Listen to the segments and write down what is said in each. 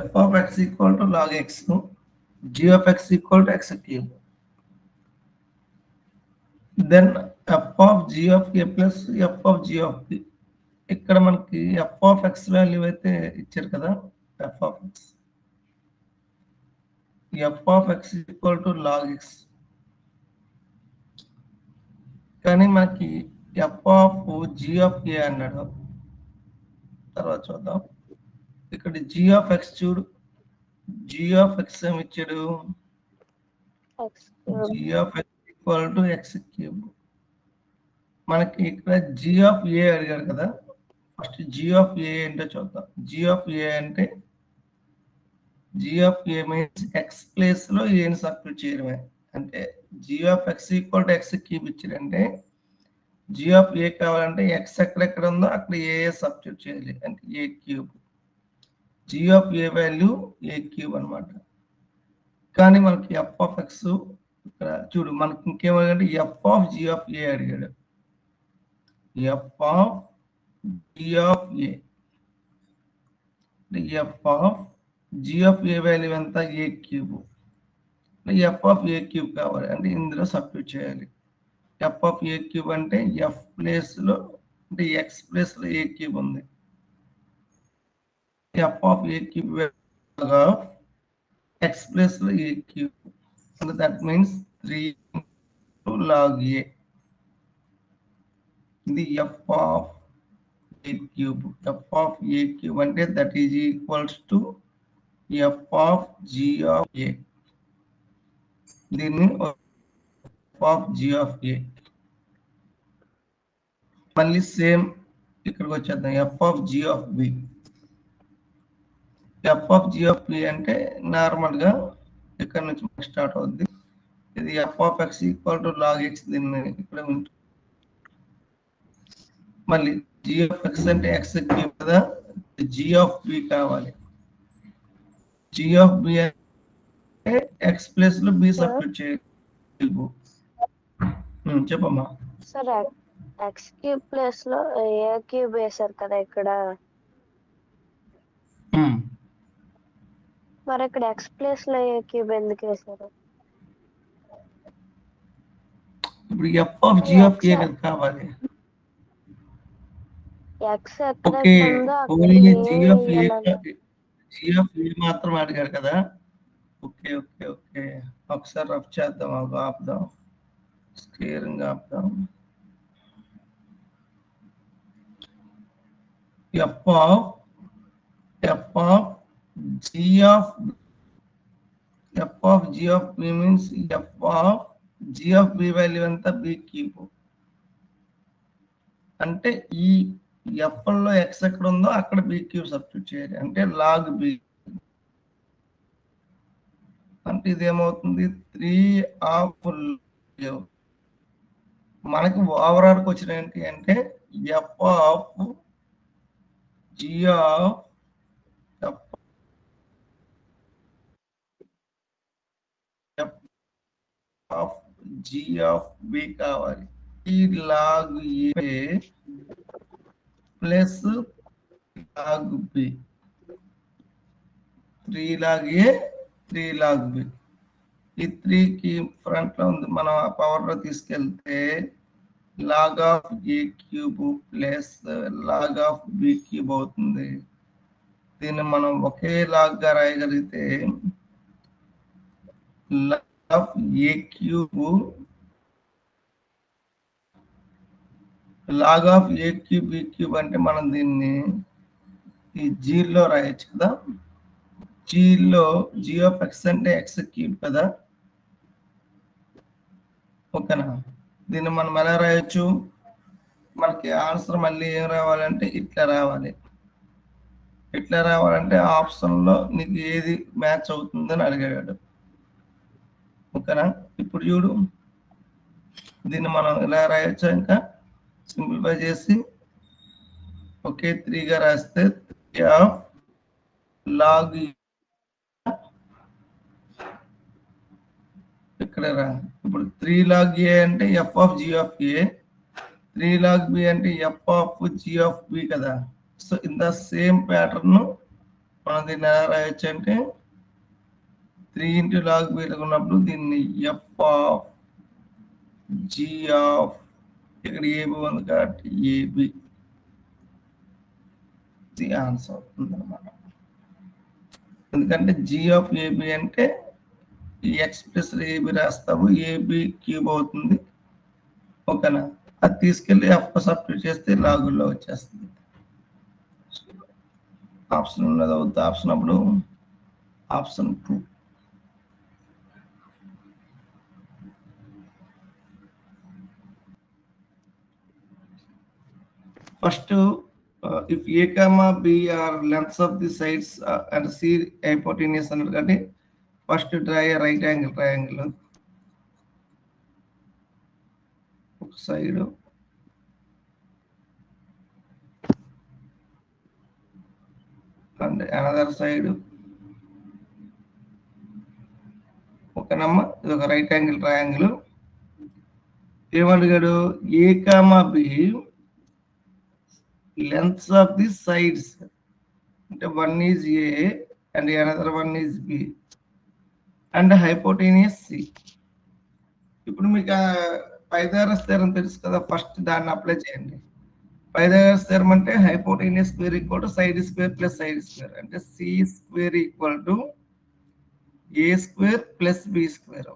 f of x equal to log x, g of x equal to x cube. Then f of g of a plus f of g of b. ఇక్కడ మనకి f of x value అయితే ఇచ్చారు కదా, f of x equal to log x. కానీ మనకి f of g of a అన్నాడు. తర్వాత చూద్దాం. ఇక్కడ g of x చూడు, g of x ఏమి ఇచ్చాడు, g of x equal to x cube. మనకి ఇక్కడ g of a అడిగారు కదా, ఫస్ట్ g of a ఏంటో చూద్దాం. g of a అంటే g of a means x place లో a ని సబ్స్టిట్యూట్ చేయడమే. అంటే g of x equal to x cube ఇచ్చారంటే g of a కావాలంటే x ఎక్కడెక్కడ ఉందో అక్కడ a సబ్స్టిట్యూట్ చేయాలి, అంటే a cube. g of a value a cube అన్నమాట. కానీ మనకి f of x ఇక్కడ చూడు, మనకి ఇంకేమడిగాడు, f of g of a అడిగాడు. f of g of a, f of g of a value ఎంత, a cube. f of a cube కావాలి అంటే ఇందులో సబ్స్టిట్యూట్ చేయాలి. f of a క్యూబ్ అంటే f ప్లేస్ లో, అంటే x ప్లేస్ లో a క్యూబ్ ఉంది. f of a cube of x place లో a క్యూబ్, అంటే దట్ మీన్స్ 3 log a. ఇది f of a cube. f of a cube అంటే that is equals to f of g of a. దీన్ని f of g of a. మళ్ళీ same ఇక్కడికి వచ్చేద్దాం, f of g of b. f of g of b అంటే normal గా ఇక్కడ నుంచి start అవుద్ది. ఇది f of x equal to log x. దీన్ని ఇక్కడ మళ్ళీ g of x అంటే x క్యూబ్ కదా, g of b కావాలి. g of b అంటే x ప్లేస్ లో b సబ్స్టిట్యూట్ చేయాలి. చెప్పమ్మా. సరే, x క్యూబ్ ప్లేస్ లో a క్యూబ్ వేశారు కదా ఇక్కడ, మరి ఇక్కడ x ప్లేస్ లో a క్యూబ్ ఎందుకు వేశారు? ఇప్పుడు f of g of a కావాలి. x ఎక్కడ ఉందో అక్కడ g of a మాత్రం అడిగారు కదా. ఓకే ఓకే ఓకే, ఒకసారి రఫ్ చేద్దాం, ఆపుదాం, screening ఆపుదాం. f of g of b means f of g of b value ఎంత, b క్యూబ్. అంటే ఈ f లో x ఎక్కడ ఉందో అక్కడ b క్యూబ్ సబ్స్టిట్యూట్ చేయాలి, అంటే log b. అంటే ఇదేమవుతుంది, 3 of మనకి ఓవరాల్కి వచ్చిన ఏంటి అంటే f of g of b కావాలి. ఈ log a plus log b, 3 log a 3 log b. ఈ 3 కి ఫ్రంట్ లో ఉంది, మనం పవర్ లో తీసుకెళ్తే log of a cube plus log of b cube అవుతుంది. దీన్ని మనం ఒకే లాగ్ గా రాయగలిగితే log of a cube log of a cube b cube అంటే మనం దీన్ని ఈ జీలో రాయొచ్చు కదా. జీలో g of x అంటే x క్యూబ్ కదా, ఓకేనా. దీన్ని మనం ఎలా రాయొచ్చు, మనకి ఆన్సర్ మళ్ళీ ఏం రావాలంటే ఇట్లా రావాలి. ఇట్లా రావాలంటే ఆప్షన్ లో నీకు ఏది మ్యాచ్ అవుతుందని అడిగాడు, ఓకేనా. ఇప్పుడు చూడు, దీన్ని మనం ఎలా రాయొచ్చు, ఇంకా సింప్లిఫై చేసి ఓకే 3 గా రాస్తే 3 of log ఇక్కడ రా. ఇప్పుడు 3 log a అంటే f of g of a, 3 log b అంటే f of g of b కదా. So in the same pattern మనం దీన్ని ఎలా రాయొచ్చు అంటే 3 ఇంటూ లాగ్ బి ఉన్నప్పుడు దీన్ని ఎఫ్ ఆఫ్ జీ ఆఫ్ ఇక్కడ ఏబి ఉంది కాబట్టి ఏబి ది ఆన్సర్ అవుతుంది అనమాట. ఎందుకంటే జీ ఆఫ్ ఏబి అంటే ఈ ఎక్స్ ప్లస్ ఏబి రాస్తాము, ఏబి క్యూబ్ అవుతుంది. ఓకేనా? అది తీసుకెళ్ళి ఎఫ్ సబ్స్టిట్యూట్ చేస్తే లాగుల్లో వచ్చేస్తుంది. ఆప్షన్ ఉన్నది అవుతుంది. ఆప్షన్ అప్పుడు option 2. First if a comma b are lengths of the sides and c hypotenuse అన్నాడు కాబట్టి first draw a right angle triangle. ఒక సైడ్ అండ్ అనదర్ సైడ్. ఓకేనమ్మా, ఇది ఒక రైట్ యాంగిల్ ట్రయాంగిల్. ఏమడిగాడు? A comma B lengths of the sides అంటే one is A and another one is B and hypotenuse C. ఇప్పుడు మీకు Pythagoras theorem తెలుసు కదా, ఫస్ట్ దాన్ని అప్లై చేయండి. పైథాగరస్ థీరం అంటే hypotenuse square equal to side square plus side square అంటే C square equal to A square plus B square.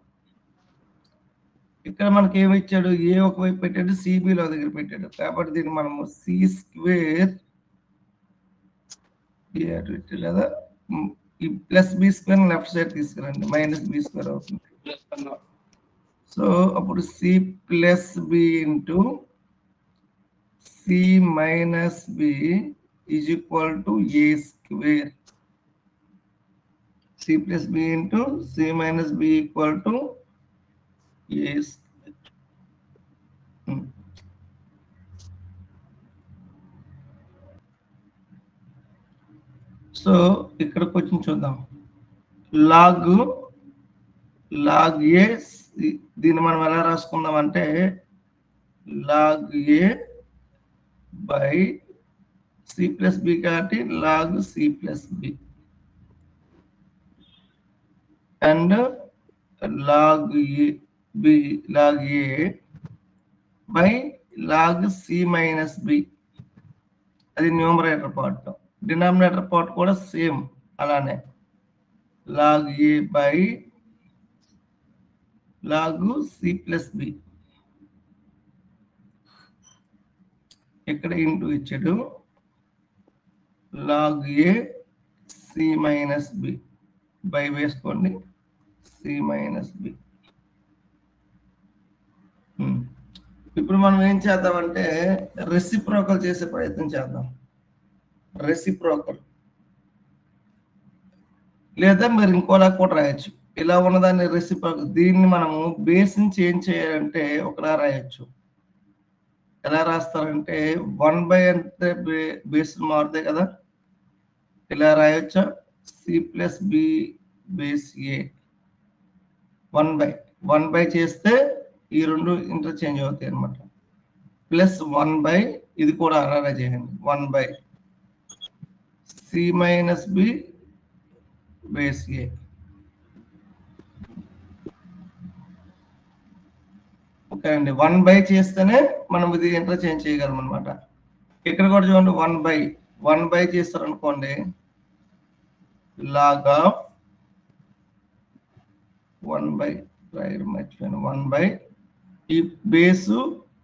ఇక్కడ మనకి ఏమి ఇచ్చాడు? ఏ ఒకవైపు పెట్టాడు, సిబిలో దగ్గర పెట్టాడు కాబట్టి దీన్ని మనము సి స్క్వేర్ కదా, ఈ plus B square left side తీసుకురండి, మైనస్ బి స్క్వేర్ అవుతుంది. సో అప్పుడు C plus B into C minus B is equal to A square. C plus B into C minus B equal to A square. So ఇక్కడ కొంచెం చూద్దాం. Log ఏ, దీన్ని మనం ఎలా రాసుకుందాం అంటే log A by C plus B కాబట్టి log C plus B and log A by log C minus B. అది న్యూమరేటర్ పార్ట్. డినామినేటర్ పార్ట్ కూడా సేమ్ అలానే, log A by log C plus B. ఇక్కడ ఇంటూ ఇచ్చాడు log A C minus B by వేసుకోండి C minus B. ఇప్పుడు మనం ఏం చేద్దామంటే రెసిప్రోకల్ చేసే ప్రయత్నం చేద్దాం. రెసిప్రోకల్ లేదా మీరు ఇంకోలా కూడా రాయొచ్చు. ఇలా ఉన్నదాన్ని రెసిప్రోకల్. దీన్ని మనము బేస్ నుంచి ఏం చేయాలంటే ఒకలా రాయొచ్చు. ఎలా రాస్తారంటే 1 అంటే బేస్ మారుతాయి కదా, ఇలా రాయొచ్చా? సి ప్లస్ బి బేస్ ఏ 1 చేస్తే ఈ రెండు ఇంటర్చేంజ్ అవుతాయి అనమాట. ప్లస్ 1 ఇది కూడా అలానే చేయండి 1 C minus B base A. Okay అండి, 1 చేస్తేనే మనం ఇది ఇంటర్చేంజ్ చేయగలం అనమాట. ఇక్కడ కూడా చూడండి 1 చేస్తారు అనుకోండి లాగ్ ఆఫ్ 1 ఈ బేసు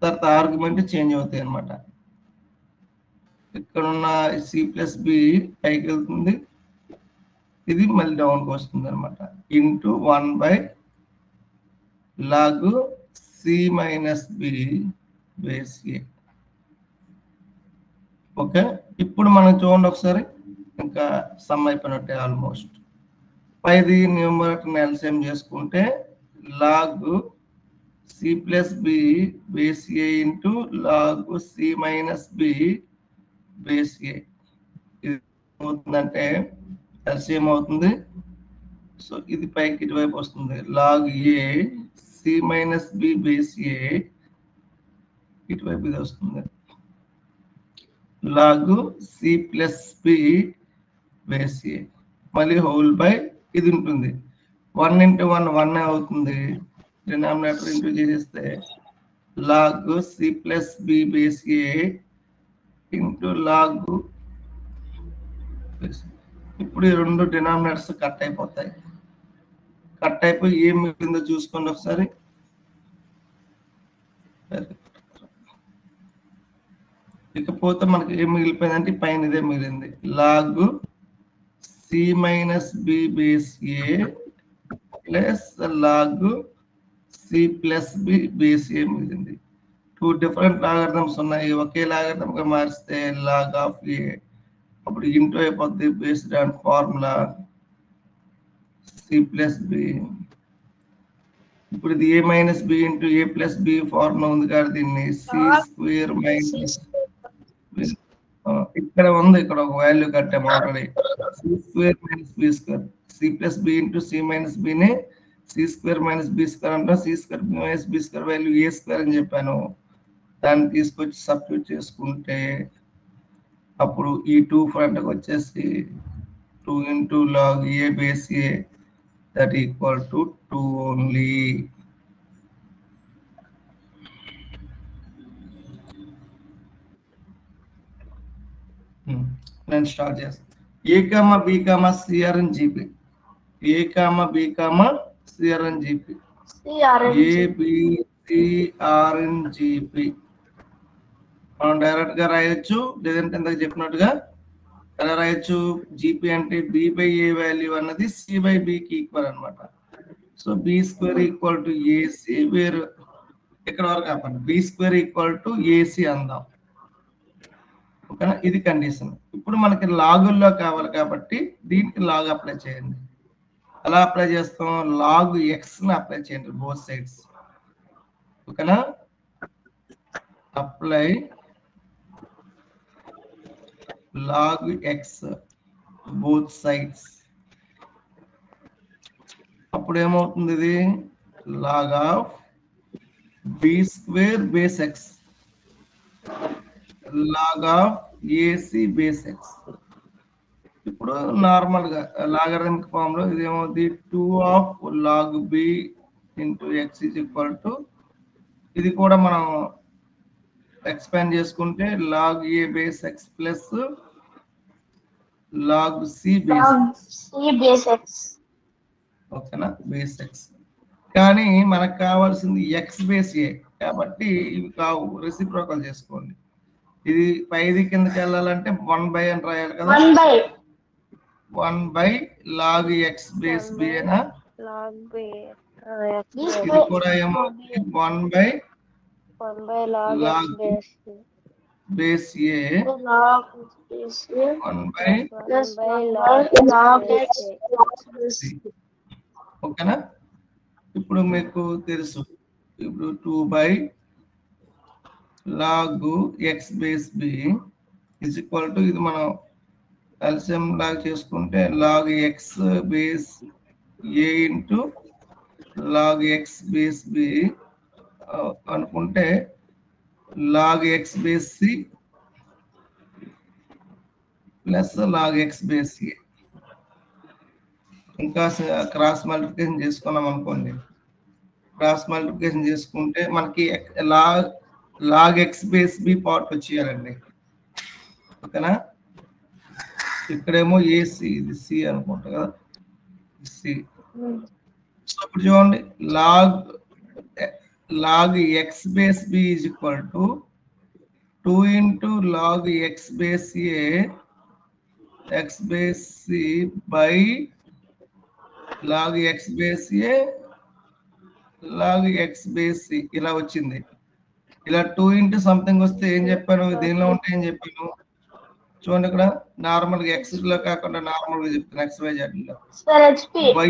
తర్వాత ఆర్గ్యుమెంట్ చేంజ్ అవుతాయి అనమాట. ఇక్కడ ఉన్న సి ప్లస్ బి పైకి వెళ్తుంది, ఇది మళ్ళీ డౌన్కి వస్తుంది అనమాట. Into 1 log C minus B base A. Okay, ఇప్పుడు మనం చూడండి ఒకసారి, ఇంకా సమ్ అయిపోయినట్టే ఆల్మోస్ట్. పైది న్యూమరేటర్ ఎల్సిఎం చేసుకుంటే log C plus B base A into log C minus B base A. ఇది అవుతుందంటే ఎల్సిఎం అవుతుంది. సో ఇది పైకి ఇటువైపు వస్తుంది, log A C minus B base A, ఇటువైపు ఇది వస్తుంది log C plus B base A మళ్ళీ హోల్ బై ఇది ఉంటుంది 1 into 1 1 అవుతుంది డినామినేటర్ ఇంటూ చేసేస్తే log c plus b base a into log ఇప్పుడు ఈ రెండు డినామినేటర్స్ కట్ అయిపోతాయి కట్ అయిపోయి ఏం మిగిలిందో చూసుకోండి ఒకసారి ఇకపోతే మనకి ఏం మిగిలిపోయిందంటే పైన ఇదే మిగిలింది log c minus b base a plus log c plus b base a మిగిలింది 2 డిఫరెంట్ లాగరిథమ్స్ ఉన్నాయి ఒకే లాగరిథమ్ గా మారిస్తే log of a అప్పుడు ఇంటూ అయిపోద్ది based on formula c plus b ఇప్పుడు ఇది a minus b into a plus b formula ఉంది కాబట్టి దీన్ని c స్క్వేర్ మైనస్ ఇక్కడ ఉంది ఇక్కడ ఒక వాల్యూ కట్టాము already c square minus b square c plus b into c minus b ని c square minus b square అంటే c square minus b square value a square అని చెప్పాను దాన్ని తీసుకొచ్చి సబ్స్టిట్యూట్ చేసుకుంటే అప్పుడు ఈ 2 ఫ్రంట్కి వచ్చేసి 2 into log a base a that equal to 2 only. Then start చేస్తాం a comma b comma cr and gp a comma b comma cr and gp a b c r and gp మనం direct గా రాయొచ్చు లేదంటే ఇందాక చెప్పినట్టుగా ఎలా రాయొచ్చు GP అంటే బి బై ఏ వాల్యూ అన్నది సి బై బికి ఈక్వల్ అనమాట so B square equal to AC వేరు ఇక్కడ వరకు కాకుండా B square equal to AC అందాం ఓకేనా ఇది కండిషన్ ఇప్పుడు మనకి లాగుల్లో కావాలి కాబట్టి దీనికి లాగ్ అప్లై చేయండి ఎలా అప్లై చేస్తాం లాగ్ ఎక్స్ ని అప్లై చేయండి బోత్ సైడ్స్ ఓకేనా apply log x both sides అప్పుడు ఏమవుతుంది ఇది log of b square base x log of ac base x ఇప్పుడు నార్మల్ గా లాగరిథమిక్ ఫామ్ లో ఇది ఏమవుతుంది 2 of log b into x is equal to ఇది కూడా మనం ఎక్స్పాండ్ చేసుకుంటే log a base x plus log c base x ఓకేనా బేస్ x కానీ మనకు కావాల్సింది x బేస్ a కాబట్టి ఇవి కావు రెసిప్రోకల్ చేసుకోండి ఇది పైది కిందకి వెళ్ళాలంటే 1 బై అని రాయాలి కదా 1 by log x base b అయినా ఇది కూడా ఏమో 1 by log base a 1 by log c ఓకేనా ఇప్పుడు మీకు తెలుసు ఇప్పుడు 2 by log x base b is equal to ఇది మనం ఎల్సిఎం లాగా చేసుకుంటే log x base a into log x base b అనుకుంటే log x base c plus log x base a ఇంకా క్రాస్ మల్టిప్లికేషన్ చేసుకున్నాం అనుకోండి క్రాస్ మల్టిప్లికేషన్ చేసుకుంటే మనకి log x base b part వచ్చేయాలండి ఓకేనా ఇక్కడేమో ఏసీ ఇది సి అనుకుంటా కదా సి ఇప్పుడు చూడండి log x base b is equal to 2 into log x base a x base c by log x base a log x base c ఇలా వచ్చింది ఇలా 2 into సంథింగ్ వస్తే ఏం చెప్పాను దీనిలో ఉంటే ఏం చెప్పాను చూడండి ఇక్కడ నార్మల్ గా ఎక్స్ లో కాకుండా నార్మల్ గా చెప్తాను ఎక్స్ వై జెడ్ లో y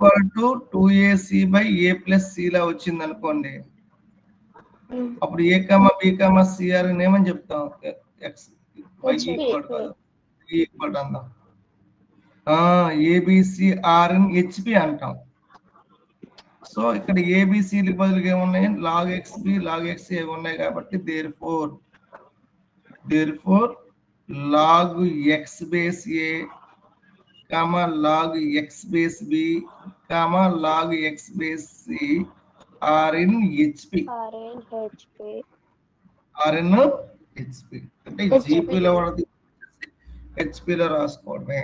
equal to 2ac by a plus c లా వచ్చింది అనుకోండి అప్పుడు a comma b comma c r అని ఏమని చెప్తాం x y ఈక్వల్ కాదు ఈక్వల్ అందాం abcr అని hp అంటాం సో ఇక్కడ abc ల బదులుగా ఏమున్నాయి log xb log x ఏవి ఉన్నాయి కాబట్టి therefore log x base a comma log x base B comma log x base C are in HP RNHP are in HP అంటే HP. జీపీలో వాడది హెచ్పిలో రాసుకోవడమే